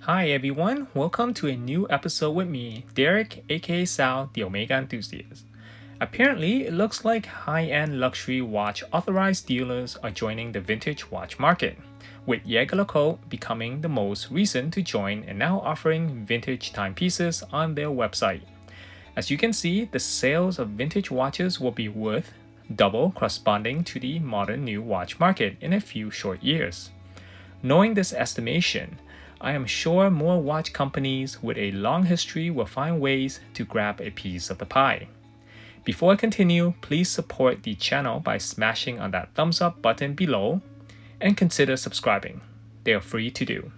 Hi everyone, welcome to a new episode with me, Derek aka Sal, the Omega Enthusiast. Apparently, it looks like high-end luxury watch authorized dealers are joining the vintage watch market, with Jaeger Lecoultre becoming the most recent to join and now offering vintage timepieces on their website. As you can see, the sales of vintage watches will be worth double corresponding to the modern new watch market in a few short years. Knowing this estimation, I am sure more watch companies with a long history will find ways to grab a piece of the pie. Before I continue, please support the channel by smashing on that thumbs up button below and consider subscribing. They are free to do.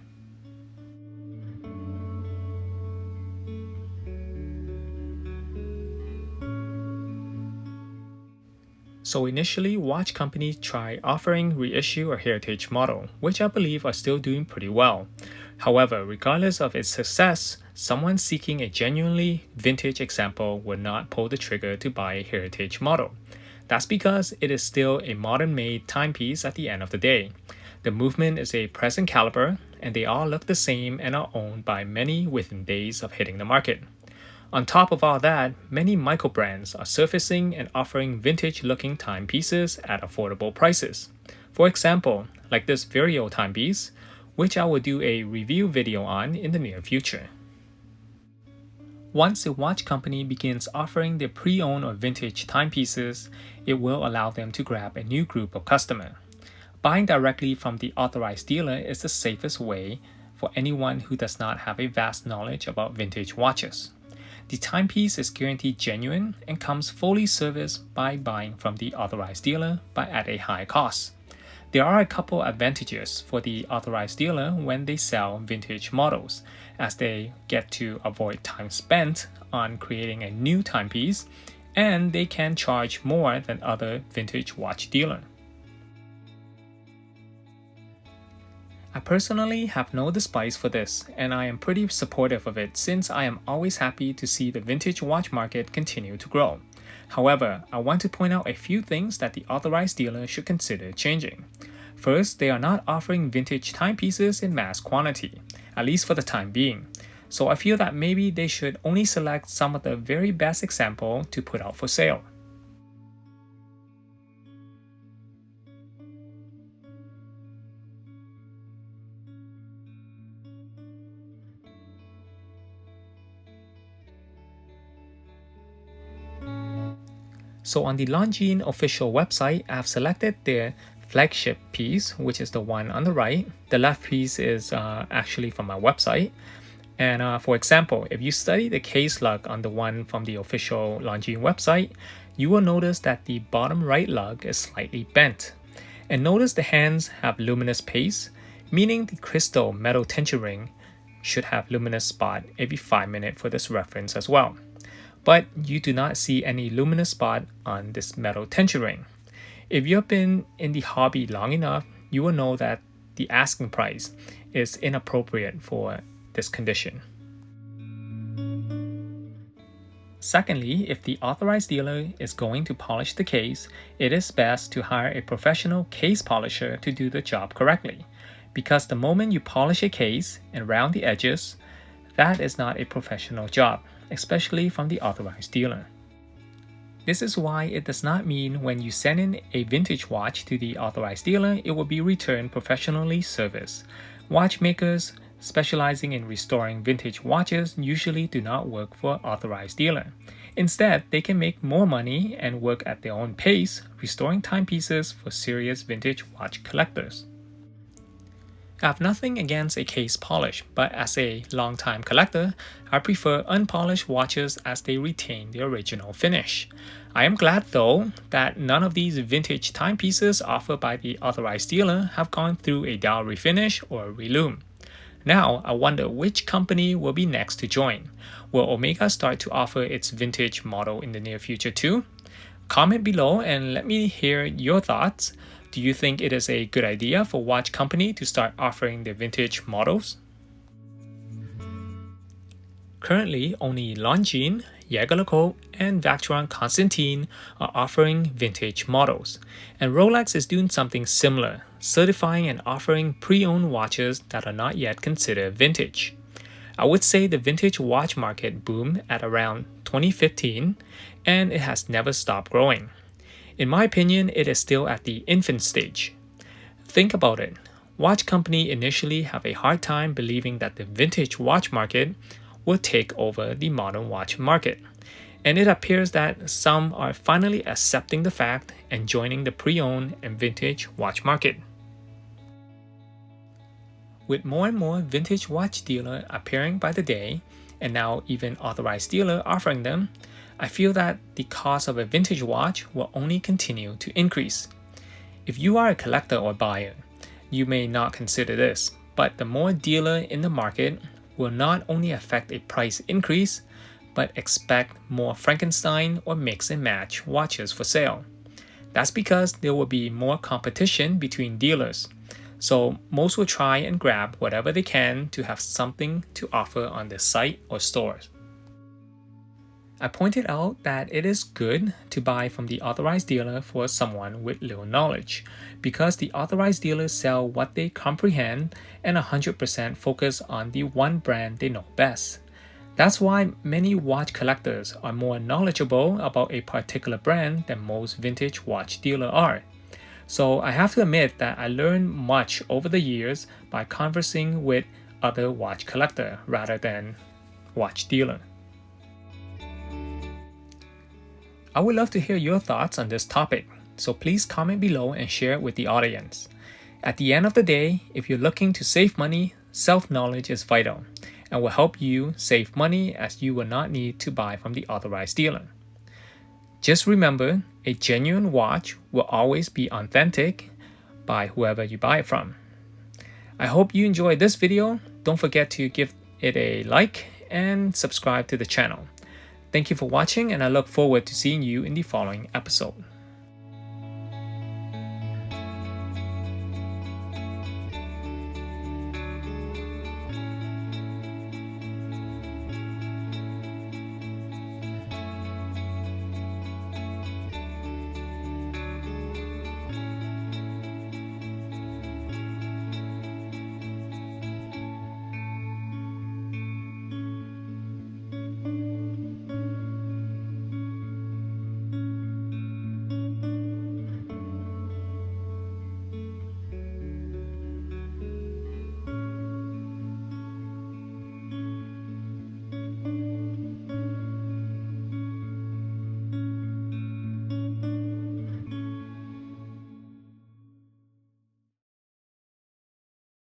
So initially, watch companies tried offering reissue or heritage model, which I believe are still doing pretty well. However, regardless of its success, someone seeking a genuinely vintage example will not pull the trigger to buy a heritage model. That's because it is still a modern-made timepiece at the end of the day. The movement is a present caliber, and they all look the same and are owned by many within days of hitting the market. On top of all that, many micro brands are surfacing and offering vintage-looking timepieces at affordable prices. For example, like this Vacheron timepiece, which I will do a review video on in the near future. Once a watch company begins offering their pre-owned or vintage timepieces, it will allow them to grab a new group of customers. Buying directly from the authorized dealer is the safest way for anyone who does not have a vast knowledge about vintage watches. The timepiece is guaranteed genuine and comes fully serviced by buying from the authorized dealer but at a high cost. There are a couple advantages for the authorized dealer when they sell vintage models, as they get to avoid time spent on creating a new timepiece, and they can charge more than other vintage watch dealers. I personally have no despise for this, and I am pretty supportive of it since I am always happy to see the vintage watch market continue to grow. However, I want to point out a few things that the authorized dealer should consider changing. First, they are not offering vintage timepieces in mass quantity, at least for the time being. So I feel that maybe they should only select some of the very best example to put out for sale. So on the Longines official website, I've selected their flagship piece, which is the one on the right. The left piece is actually from my website. And for example, if you study the case lug on the one from the official Longines website, you will notice that the bottom right lug is slightly bent. And notice the hands have luminous paste, meaning the crystal metal tension ring should have luminous spot every 5 minutes for this reference as well. But you do not see any luminous spot on this metal tension ring. If you've been in the hobby long enough, you will know that the asking price is inappropriate for this condition. Secondly, if the authorized dealer is going to polish the case, it is best to hire a professional case polisher to do the job correctly. Because the moment you polish a case and round the edges, that is not a professional job, especially from the authorized dealer. This is why it does not mean when you send in a vintage watch to the authorized dealer, it will be returned professionally serviced. Watchmakers specializing in restoring vintage watches usually do not work for authorized dealer. Instead, they can make more money and work at their own pace, restoring timepieces for serious vintage watch collectors. I have nothing against a case polish, but as a long-time collector, I prefer unpolished watches as they retain the original finish. I am glad though that none of these vintage timepieces offered by the authorized dealer have gone through a dial refinish or relume. Now, I wonder which company will be next to join. Will Omega start to offer its vintage model in the near future too? Comment below and let me hear your thoughts. Do you think it is a good idea for watch company to start offering their vintage models? Currently, only Longines, Jaeger Lecoultre, and Vacheron Constantin are offering vintage models, and Rolex is doing something similar, certifying and offering pre-owned watches that are not yet considered vintage. I would say the vintage watch market boomed at around 2015, and it has never stopped growing. In my opinion, it is still at the infant stage. Think about it. Watch companies initially have a hard time believing that the vintage watch market will take over the modern watch market. And it appears that some are finally accepting the fact and joining the pre-owned and vintage watch market. With more and more vintage watch dealers appearing by the day, and now even authorized dealers offering them, I feel that the cost of a vintage watch will only continue to increase. If you are a collector or buyer, you may not consider this, but the more dealers in the market will not only affect a price increase, but expect more Frankenstein or mix and match watches for sale. That's because there will be more competition between dealers. So most will try and grab whatever they can to have something to offer on their site or stores. I pointed out that it is good to buy from the authorized dealer for someone with little knowledge, because the authorized dealers sell what they comprehend and 100% focus on the one brand they know best. That's why many watch collectors are more knowledgeable about a particular brand than most vintage watch dealers are. So I have to admit that I learned much over the years by conversing with other watch collectors rather than watch dealer. I would love to hear your thoughts on this topic, so please comment below and share it with the audience. At the end of the day, if you're looking to save money, self-knowledge is vital and will help you save money, as you will not need to buy from the authorized dealer. Just remember, a genuine watch will always be authentic by whoever you buy it from. I hope you enjoyed this video. Don't forget to give it a like and subscribe to the channel. Thank you for watching, and I look forward to seeing you in the following episode.